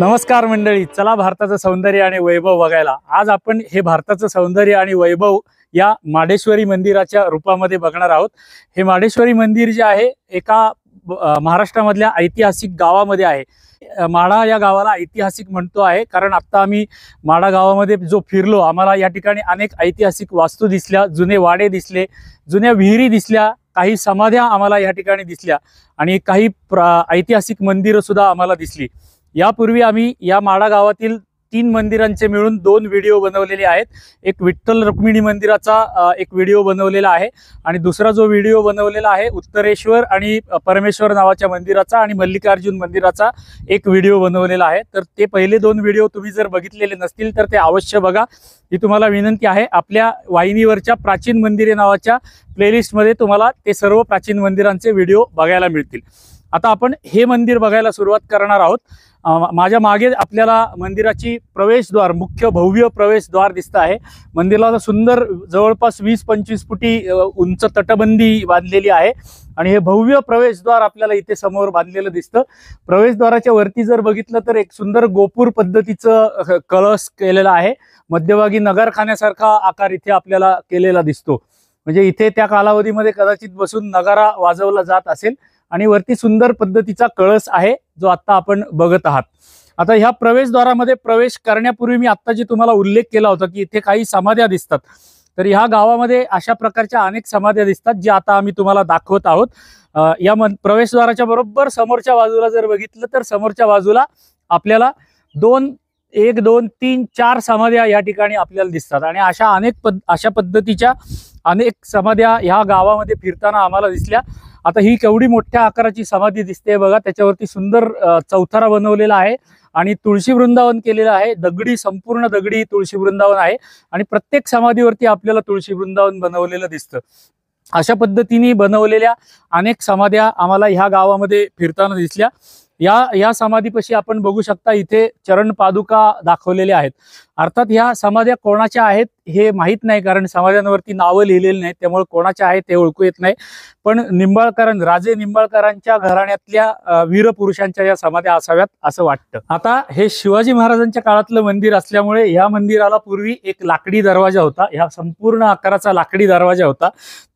नमस्कार मंडळी, चला भारताचं सौंदर्य आणि वैभव बघायला। आज आपण हे भारताचं सौंदर्य आणि वैभव या माडेश्वरी मंदिराच्या रूपामध्ये बघणार आहोत। हे माडेश्वरी मंदिर जे आहे एका महाराष्ट्रामधल्या ऐतिहासिक गावामध्ये आहे। माडा या गावाला ऐतिहासिक म्हणतो आहे कारण आता आम्ही माडा गावामध्ये जो फिरलो, आम्हाला या ठिकाणी अनेक ऐतिहासिक वास्तू दिसल्या, जुने वाडे दिसले, जुन्या विहिरी दिसल्या, काही समाध्या आम्हाला या ठिकाणी दिसल्या आणि काही ऐतिहासिक मंदिरं सुद्धा आम्हाला दिसली। यापूर्वी आम्ही या माडा गावातील 3 मंदिरांचे मिळून 2 व्हिडिओ बनवलेले आहेत। एक विठ्ठल रुक्मिणी मंदिराचा एक व्हिडिओ बनवलेला आहे आणि दुसरा जो व्हिडिओ बनवलेला आहे उत्तरेश्वर आणि परमेश्वर नावाच्या मंदिराचा आणि मल्लिकार्जुन मंदिराचा एक व्हिडिओ बनवलेला आहे। तर ते पहिले 2 व्हिडिओ तुम्ही जर बघितलेले नसतील तर ते अवश्य बघा। ही तुम्हाला विनंती आहे। आपल्या वाहिनीवरच्या प्राचीन मंदिरे नावाच्या प्लेलिस्टमध्ये तुम्हाला ते सर्व प्राचीन मंदिरांचे व्हिडिओ बघायला मिळतील। आता आपण हे मंदिर बघायला सुरुवात करणार आहोत। माझ्या मागे आपल्याला मंदिराची प्रवेशद्वार, मुख्य भव्य प्रवेशद्वार दिसत आहे। मंदिराला सुंदर जवळपास 20-25 फुटी उंच तटबंदी बांधलेली आहे आणि हे भव्य प्रवेशद्वार आपल्याला इथे समोर बांधलेलं दिसतं। प्रवेशद्वाराच्या वरती जर बघितलं तर एक सुंदर गोपूर पद्धतीचं कळस केलेला आहे। मध्यभागी नगारखान्यासारखा आकार इथे आपल्याला केलेला दिसतो, म्हणजे इथे त्या कालावधीमध्ये कदाचित बसून नगारा वाजवला जात असेल आणि वरती सुंदर पद्धतीचा कळस आहे जो आता आपण बघत आहात। आता ह्या प्रवेशद्वारामध्ये प्रवेश करण्यापूर्वी मी आता जे तुम्हाला उल्लेख केला होता की इथे काही समाध्या दिसतात, तर ह्या गावामध्ये अशा प्रकारच्या अनेक समाध्या दिसतात जे आता आम्ही तुम्हाला दाखवत आहोत। या प्रवेशद्वाराच्या बरोबर समोरच्या बाजूला जर बघितलं तर समोरच्या बाजूला आपल्याला 1 2 3 4 समाध्या या ठिकाणी आपल्याला दिसतात आणि अशा पद्धतीच्या अनेक समाध्या ह्या गावामध्ये फिरताना आम्हाला दिसल्या। आता ही केवढी मोठ्या आकाराची समाधी दिसते बघा, त्याच्यावरती सुंदर चौथरा बनवलेला आहे आणि तुळशी वृंदावन केलेलं आहे। संपूर्ण दगडी तुळशी वृंदावन आहे आणि प्रत्येक समाधीवरती आपल्याला तुळशी वृंदावन बनवलेलं दिसतं। अशा पद्धतीने बनवलेल्या अनेक समाध्या आम्हाला ह्या गावामध्ये फिरताना दिसल्या। या समाधीपाशी आपण बघू शकता इथे चरण पादुका दाखवलेल्या आहेत। अर्थात ह्या समाध्या कोणाच्या आहेत हे माहित नाही कारण समाध्यांवरती नावं लिहिलेली नाहीत, त्यामुळे कोणाच्या आहेत ते ओळखू येत नाही। पण राजे निंबाळकरांच्या घराण्यातल्या वीर पुरुषांच्या या समाध्या असाव्यात असं वाटतं। आता हे शिवाजी महाराजांच्या काळातलं मंदिर असल्यामुळे ह्या मंदिराला पूर्वी एक लाकडी दरवाजा होता। ह्या संपूर्ण आकाराचा लाकडी दरवाजा होता।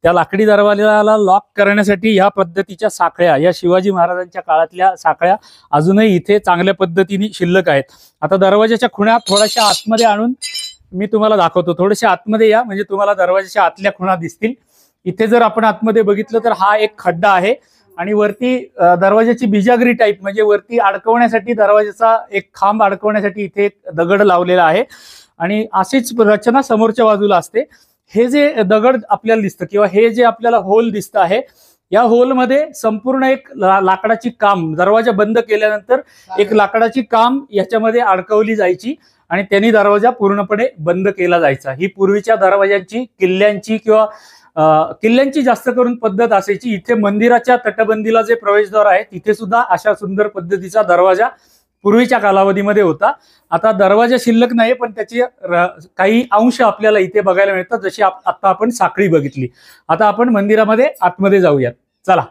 त्या लाकडी दरवाजाला लॉक करण्यासाठी ह्या पद्धतीच्या साखळ्या, या शिवाजी महाराजांच्या काळातल्या साखळ्या अजूनही इथे चांगल्या पद्धतीने शिल्लक आहेत। आता दरवाजाच्या खुणा थोड्याशा आतमध्ये आणून मी तुम्हाला दाखवतो। थोडेसे आतमध्ये या म्हणजे तुम्हाला दरवाजाच्या आतल्या खुणा दिसतील। इथे जर आपण आतमध्ये बघितलं तर हा एक खड्डा आहे आणि वरती दरवाजाची बिजागरी टाईप म्हणजे वरती अडकवण्यासाठी दरवाजाचा एक खांब अडकवण्यासाठी इथे एक दगड लावलेला आहे आणि अशीच रचना समोरच्या बाजूला असते। हे जे दगड आपल्याला दिसतं किंवा हे जे आपल्याला होल दिसतं आहे, या होलमध्ये संपूर्ण एक लाकडाची काम, दरवाजा बंद केल्यानंतर एक लाकडाची काम याच्यामध्ये अडकवली जायची आणि त्यांनी दरवाजा पूर्णपणे बंद केला जायचा। ही पूर्वीच्या दरवाजांची किल्ल्यांची जास्त करून पद्धत असायची। इथे मंदिराच्या तटबंदीला जे प्रवेशद्वार आहे तिथे सुद्धा अशा सुंदर पद्धतीचा दरवाजा पूर्वीच्या कालावधीमध्ये होता। आता दरवाजा शिल्लक नाही पण त्याचे काही अंश आपल्याला इथे बघायला मिळतात, जशी आता आपण साखळी बघितली। आता आपण मंदिरामध्ये आतमध्ये जाऊयात, चला।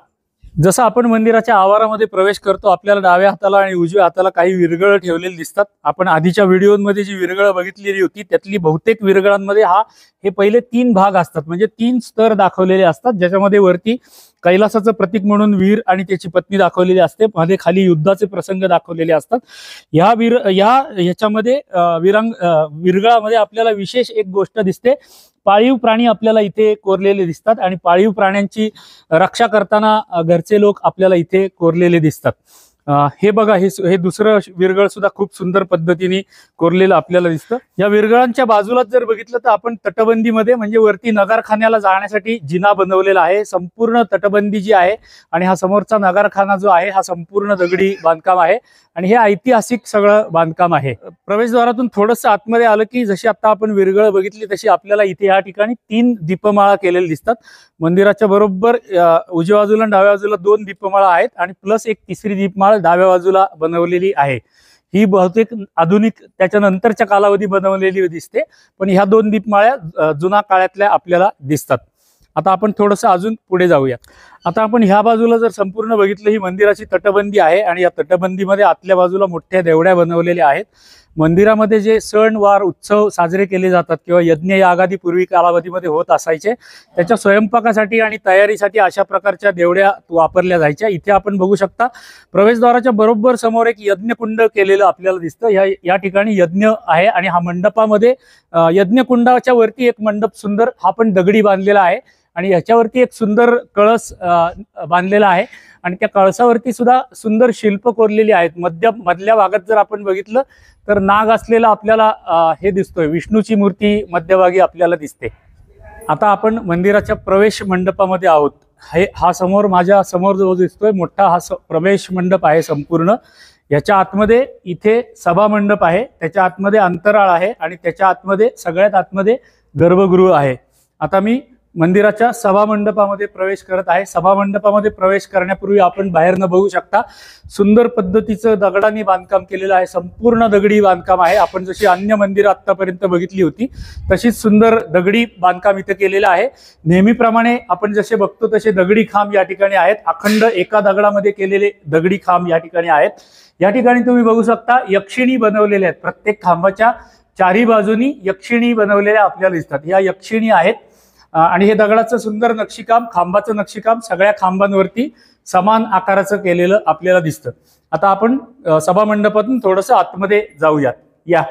जसं आपण मंदिराच्या आवारामध्ये प्रवेश करतो आपल्याला डाव्या हाताला आणि उजव्या हाताला काही विरगळं ठेवलेली दिसतात। आपण आधीच्या व्हिडिओमध्ये जी विरगळं बघितलेली होती त्यातली बहुतेक विरगळांमध्ये हे पहिले 3 भाग असतात, म्हणजे 3 स्तर दाखवलेले असतात, ज्याच्यामध्ये वरती कैलासाचं प्रतीक म्हणून वीर आणि त्याची पत्नी दाखवलेली असते, मध्ये खाली युद्धाचे प्रसंग दाखवलेले असतात। ह्याच्यामध्ये विरगळामध्ये आपल्याला विशेष एक गोष्ट दिसते, पाळीव प्राणी आपल्याला इथे कोरलेले दिसतात आणि पाळीव प्राण्यांची रक्षा करताना घरचे लोक आपल्याला इथे कोरलेले दिसतात। हे बघा, हे दुसरं विरगळ सुद्धा खूप सुंदर पद्धतीने कोरलेलं आपल्याला दिसतं। या विरगळांच्या बाजूलाच जर बघितलं तर आपण तटबंदीमध्ये म्हणजे वरती नगारखान्याला जाण्यासाठी जिना बनवलेला आहे। संपूर्ण तटबंदी जी आहे आणि हा समोरचा नगारखाना जो आहे हा संपूर्ण दगडी बांधकाम आहे आणि हे ऐतिहासिक सगळं बांधकाम आहे। प्रवेशद्वारातून थोडंसं आतमध्ये आलं की जशी आता आपण विरगळ बघितली तशी आपल्याला इथे या ठिकाणी 3 दीपमाळा केलेल्या दिसतात। मंदिराच्या बरोबर उजव्या बाजूला डाव्या बाजूला 2 दीपमाळा आहेत आणि प्लस एक तिसरी दीपमाळ डाव्या बाजूला बनवलेली आहे। ही बहुतेक आधुनिक त्याच्यानंतरच्या कालावधी बनवलेली दिसते, पण ह्या 2 दीपमाळ्या जुना काळातल्या आपल्याला दिसतात। आता आपण थोडंसं अजून पुढे जाऊया। आता आपण ह्या बाजूला जर संपूर्ण बघितलं, ही मंदिराची तटबंदी आहे आणि या तटबंदीमध्ये आतल्या बाजूला मोठ्या देवड्या बनवलेल्या आहेत. मंदिरामध्ये जे सण वार उत्सव साजरे केले जातात किंवा यज्ञ यागादी पूर्वी कालावधीमध्ये होत असायचे, त्याच्या स्वयंपाकासाठी आणि तयारीसाठी अशा प्रकारच्या देवड्या वापरल्या जायच्या. इथे आपण बघू शकता प्रवेशद्वाराच्या बरोबर समोर एक यज्ञकुंड केलेलं आपल्याला दिसतं. या ठिकाणी यज्ञ आहे आणि हा मंडपामध्ये यज्ञकुंडाच्या वरती एक मंडप सुंदर हा पण दगडी बांधलेला आहे आणि ह्याच्यावरती एक सुंदर कळस बांधलेला आहे आणि त्या कळसावरती सुद्धा सुंदर शिल्प कोरलेली आहेत. मधल्या भागात जर आपण बघितलं तर नाग असलेला आपल्याला हे दिसतोय, विष्णूची मूर्ती मध्यभागी आपल्याला दिसते. आता आपण मंदिराच्या प्रवेश मंडपामध्ये आहोत. हा समोर माझ्या समोर जो दिसतोय मोठा हा प्रवेश मंडप आहे संपूर्ण. याच्या आतमध्ये इथे सभा मंडप आहे, त्याच्या आतमध्ये अंतराळ आहे आणि त्याच्या आतमध्ये सगळ्यात आतमध्ये गर्भगृह आहे. आता मी मंदिराच्या सभा मंडपामध्ये प्रवेश करत आहे. सभा मंडपामध्ये प्रवेश करण्यापूर्वी आपण बाहेरनं बघू शकता सुंदर पद्धतीचं दगडांनी बांधकाम केलेलं आहे. संपूर्ण दगडी बांधकाम आहे. आपण जशी अन्य मंदिरं आतापर्यंत बघितली होती तशीच सुंदर दगडी बांधकाम इथं केलेलं आहे. नेहमीप्रमाणे आपण जसे बघतो तसे दगडी खांब या ठिकाणी आहेत. अखंड एका दगडामध्ये केलेले दगडी खांब या ठिकाणी आहेत. या ठिकाणी तुम्ही बघू शकता यक्षिणी बनवलेल्या आहेत. प्रत्येक खांबाच्या चारी बाजूनी यक्षिणी बनवलेल्या आपल्याला दिसतात. या यक्षिणी आहेत आणि हे दगडाचं सुंदर नक्षीकाम, खांबाचं नक्षीकाम सगळ्या खांबांवरती समान आकाराचं केलेलं आपल्याला दिसतं. आता आपण सभा मंडपातून थोडंसं आतमध्ये जाऊयात. या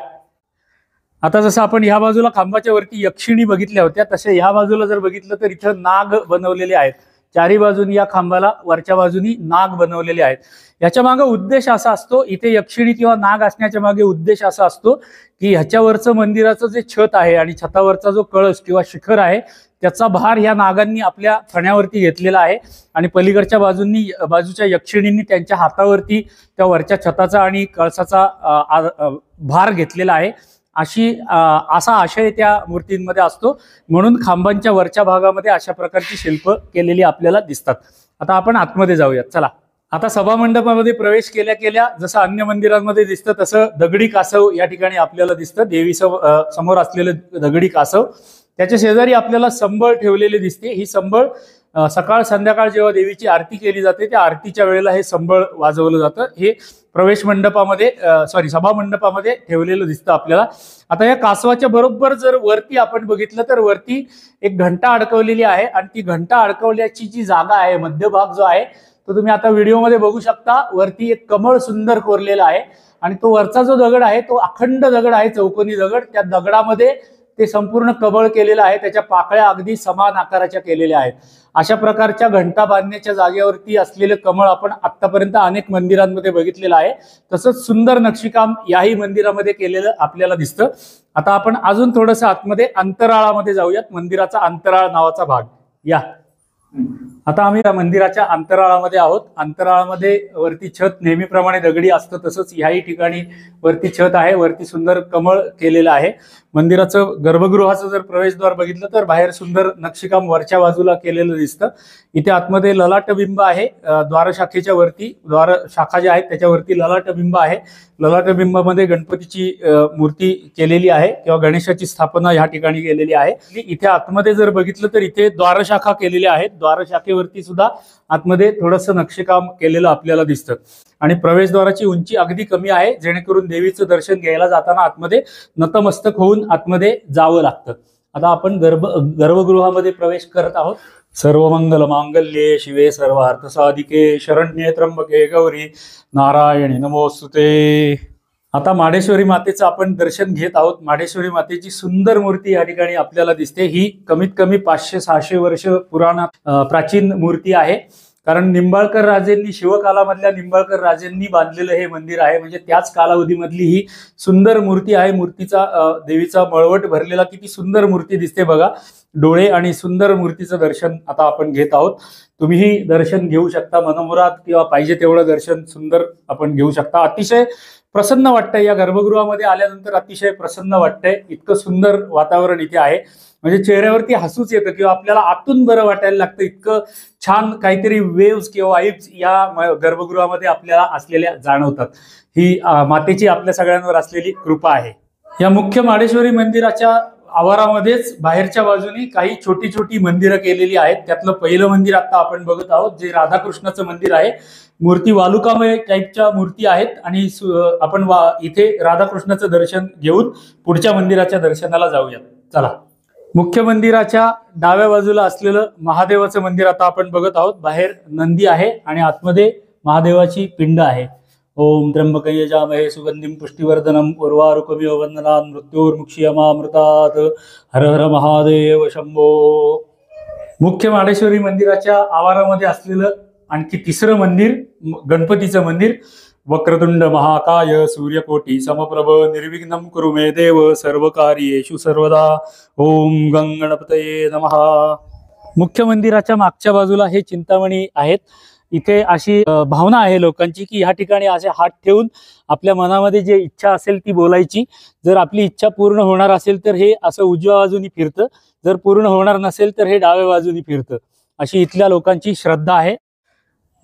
आता जसं आपण ह्या बाजूला खांबाच्या वरती यक्षिणी बघितल्या होत्या तसे ह्या बाजूला जर बघितलं तर इथं नाग बनवलेले आहेत. चारी बाजूनी या खांबाला वरच्या बाजूनी नाग बनवलेले आहेत. याच्या मागे उद्देश असा असतो, इथे यक्षिणी किंवा नाग असण्याच्या मागे उद्देश असा असतो की ह्याच्यावरचं मंदिराचं जे छत आहे आणि छतावरचा जो कळस किंवा शिखर आहे त्याचा भार ह्या नागांनी आपल्या फण्यावरती घेतलेला आहे आणि पलीकडच्या बाजूच्या यक्षिणींनी त्यांच्या हातावरती त्या वरच्या छताचा आणि कळसाचा भार घेतलेला आहे. असा आशय त्या मूर्तींमध्ये असतो. म्हणून खांबांच्या वरच्या भागामध्ये अशा प्रकारची शिल्प केलेली आपल्याला दिसतात. आता आपण आतमध्ये जाऊयात. चला. आता सभा मंडपामध्ये प्रवेश केल्या जसं अन्य मंदिरांमध्ये दिसतं तसं दगडी कासव या ठिकाणी आपल्याला दिसतं. देवी समोर असलेलं दगडी कासव, त्याच्या शेजारी आपल्याला संबळ ठेवलेले दिसते. ही संबळ सकाळ संध्याकाळ जेव्हा देवीची आरती केली जाते त्या आरतीच्या वेळेला हे संबळ वाजवलं जातं. हे प्रवेश मंडपामध्ये सभा मंडपामध्ये ठेवलेलं दिसतं आपल्याला. आता या कासवाच्या बरोबर जर वरती आपण बघितलं तर वरती एक घंटा अडकवलेली आहे आणि ती घंटा अडकवल्याची जी जागा आहे, मध्यभाग जो आहे तो तुम्ही आता व्हिडिओमध्ये बघू शकता. वरती एक कमळ सुंदर कोरलेला आहे आणि तो वरचा जो दगड आहे तो अखंड दगड आहे, चौकोनी दगड. त्या दगडामध्ये ते संपूर्ण कमळ केलेलं आहे. त्याच्या पाकळ्या अगदी समान आकाराच्या केलेल्या आहेत. अशा प्रकारच्या घंटा बांधण्याच्या जागेवरती असलेलं कमळ आपण आतापर्यंत अनेक मंदिरांमध्ये बघितलेलं आहे. तसंच सुंदर नक्षीकाम याही मंदिरामध्ये केलेलं आपल्याला दिसतं. आता आपण अजून थोडंसं आतमध्ये अंतराळामध्ये जाऊयात. मंदिराचा अंतराळ नावाचा भाग. या आता आम्ही या मंदिराच्या अंतराळामध्ये आहोत. अंतराळामध्ये वरती छत नेहमीप्रमाणे दगडी असतं तसंच ह्याही ठिकाणी वरती छत आहे. वरती सुंदर कमळ केलेलं आहे. मंदिराचं गर्भगृहाचं जर प्रवेशद्वार बघितलं तर बाहेर सुंदर नक्षीकाम वरच्या बाजूला केलेलं दिसतं. इथे आतमध्ये ललाटबिंब आहे. द्वारशाखेच्या वरती द्वारशाखा ज्या आहेत त्याच्यावरती ललाटबिंब आहे. ललाटबिंबामध्ये गणपतीची मूर्ती केलेली आहे किंवा गणेशाची स्थापना ह्या ठिकाणी केलेली आहे. इथे आतमध्ये जर बघितलं तर इथे द्वारशाखा केलेल्या आहेत. द्वारशाखेवरती सुद्धा आतमध्ये थोडंसं नक्षीकाम केलेलं आपल्याला दिसतं आणि प्रवेशद्वाराची उंची अगदी कमी आहे जेणेकरून देवीचं दर्शन घ्यायला जाताना आतमध्ये नतमस्तक होऊन आतमध्ये जावं लागतं. आता आपण गर्भगृहामध्ये प्रवेश करत आहोत. सर्वमंगल मांगल्ये शिवे सर्वार्थ साधिके शरण्ये त्र्यंबके गौरी नारायणी नमोस्तुते. आता माडेश्वरी मातेचं आपण दर्शन घेत आहोत. माडेश्वरी मातेची सुंदर मूर्ती या ठिकाणी आपल्याला दिसते. ही कमीत कमी 500-600 वर्ष प्राचीन मूर्ती आहे. कारण निंबाळकर राजेंनी शिवकालामधल्या निंबाळकर राजेंनी बांधलेलं हे मंदिर आहे. म्हणजे त्याच कालावधीमधली ही सुंदर मूर्ती आहे. मूर्तीचा देवीचा मळवट भरलेला किती सुंदर मूर्ती दिसते बघा. डोळे आणि सुंदर मूर्तीचं दर्शन आता आपण घेत आहोत. तुम्हीही दर्शन घेऊ शकता मनमुराद किंवा पाहिजे तेवढं दर्शन सुंदर आपण घेऊ शकता. अतिशय प्रसन्न वाटतंय या गर्भगृहामध्ये आल्यानंतर. अतिशय प्रसन्न वाटतंय. इतकं सुंदर वातावरण इथे आहे. म्हणजे चेहऱ्यावरती हसूच येतं किंवा आपल्याला आतून बरं वाटायला लागतं. इतकं छान काहीतरी वेव्स किंवा वाईब्स या गर्भगृहामध्ये आपल्याला असलेल्या जाणवतात. ही मातेची आपल्या सगळ्यांवर असलेली कृपा आहे. या मुख्य माडेश्वरी मंदिराच्या आवारामध्येच बाहेरच्या बाजूने काही छोटी छोटी मंदिरं केलेली आहेत. त्यातलं पहिलं मंदिर आता आपण बघत आहोत, जे राधाकृष्णाचं मंदिर आहे. मूर्ती वालुकामय टाईपच्या मूर्ती आहेत आणि आपण इथे राधाकृष्णाचं दर्शन घेऊन पुढच्या मंदिराच्या दर्शनाला जाऊया. चला. मुख्य मंदिराच्या डाव्या बाजूला असलेलं महादेवाचं मंदिर आता आपण बघत आहोत. बाहेर नंदी आहे आणि आतमध्ये महादेवाची पिंड आहे. ओम त्र्यंबकं यजामहे सुगंधिं पुष्टिवर्धनम् उर्वारुकमिव वन्दनान् मृत्योर्मुक्षीयमामृतात्. हर हर महादेव शंभो. मुख्य माडेश्वरी मंदिराच्या आवारामध्ये असलेलं आणखी तिसरं मंदिर, गणपतीचं मंदिर. वक्रतुंड महाकाय सूर्यकोटी समप्रभ निर्विघ्नं कुरु मे देव सर्वकार्येषु सर्वदा. ओम गणपतये नमः. मुख्य मंदिराच्या मागच्या बाजूला हे चिंतामणी आहेत. इथे अशी भावना आहे लोकांची की ह्या ठिकाणी असे हात ठेवून आपल्या मनामध्ये जे इच्छा असेल ती बोलायची. जर आपली इच्छा पूर्ण होणार असेल तर हे असं उजव्या बाजूनी फिरतं, जर पूर्ण होणार नसेल तर हे डाव्या बाजूनी फिरतं, अशी इथल्या लोकांची श्रद्धा आहे.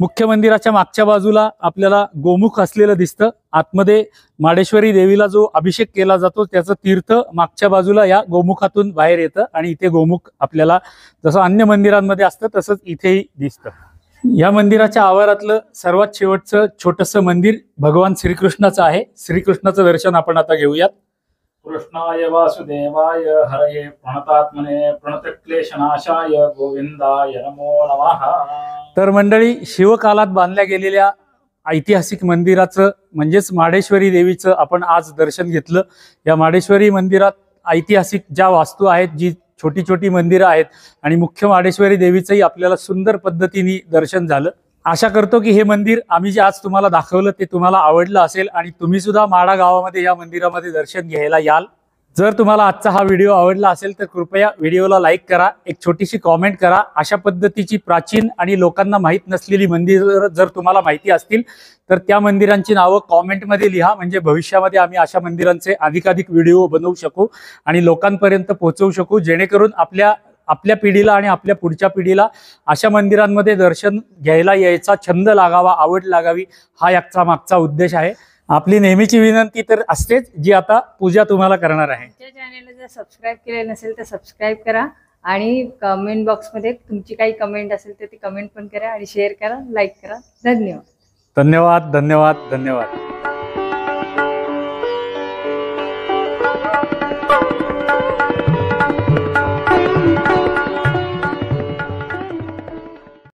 मुख्य मंदिराच्या मागच्या बाजूला आपल्याला गोमुख असलेलं दिसतं. आतमध्ये माडेश्वरी देवीला जो अभिषेक केला जातो त्याचं तीर्थ मागच्या बाजूला या गोमुखातून बाहेर येतं आणि इथे गोमुख आपल्याला जसं अन्य मंदिरांमध्ये असतं तसंच इथेही दिसतं. या मंदिराच्या आवारातलं सर्वात शेवटचं छोटंसं मंदिर भगवान श्रीकृष्णाचं आहे. श्रीकृष्णाचं दर्शन आपण आता घेऊयात. कृष्णाय वासुदेवाय हरये प्रणतात्मने प्रणतक्लेशनाशाय गोविंदाय नमो नमः. तर मंडळी, शिवकालात बांधल्या गेलेल्या ऐतिहासिक मंदिराचं म्हणजेच माडेश्वरी देवीचं आपण आज दर्शन घेतलं. या माडेश्वरी मंदिरात ऐतिहासिक ज्या वास्तू आहेत, जी छोटी छोटी मंदिरं आहेत आणि मुख्य माडेश्वरी देवीचंही आपल्याला सुंदर पद्धतीने दर्शन झालं. आशा करतो की हे मंदिर आम्ही जे आज तुम्हाला दाखवलं ते तुम्हाला आवडलं असेल आणि तुम्ही सुद्धा माडा गावामध्ये या मंदिरामध्ये दर्शन घ्यायला याल. जर तुम्हाला आजचा हा व्हिडिओ आवडला असेल तर कृपया व्हिडिओला लाईक करा, एक छोटीशी कॉमेंट करा. अशा पद्धतीची प्राचीन आणि लोकांना माहीत नसलेली मंदिरं जर तुम्हाला माहिती असतील तर त्या मंदिरांची नावं कॉमेंटमध्ये लिहा, म्हणजे भविष्यामध्ये आम्ही अशा मंदिरांचे अधिकाधिक व्हिडिओ बनवू शकू आणि लोकांपर्यंत पोहोचवू शकू, जेणेकरून आपल्या पिढीला आणि आपल्या पुढच्या पिढीला अशा मंदिरांमध्ये दर्शन घ्यायला यायचा छंद लागावा, आवड लागावी, हा याचा मागचा उद्देश आहे. आपली नेहमीची विनंती तर असतेच, जी आता पूजा तुम्हाला करणार आहे. चॅनलला जर सबस्क्राईब केले नसेल तर सबस्क्राईब करा आणि कमेंट बॉक्समध्ये तुमची काही कमेंट असेल तर ती कमेंट पण करा आणि शेअर करा, लाईक करा. धन्यवाद. धन्यवाद. धन्यवाद. धन्यवाद.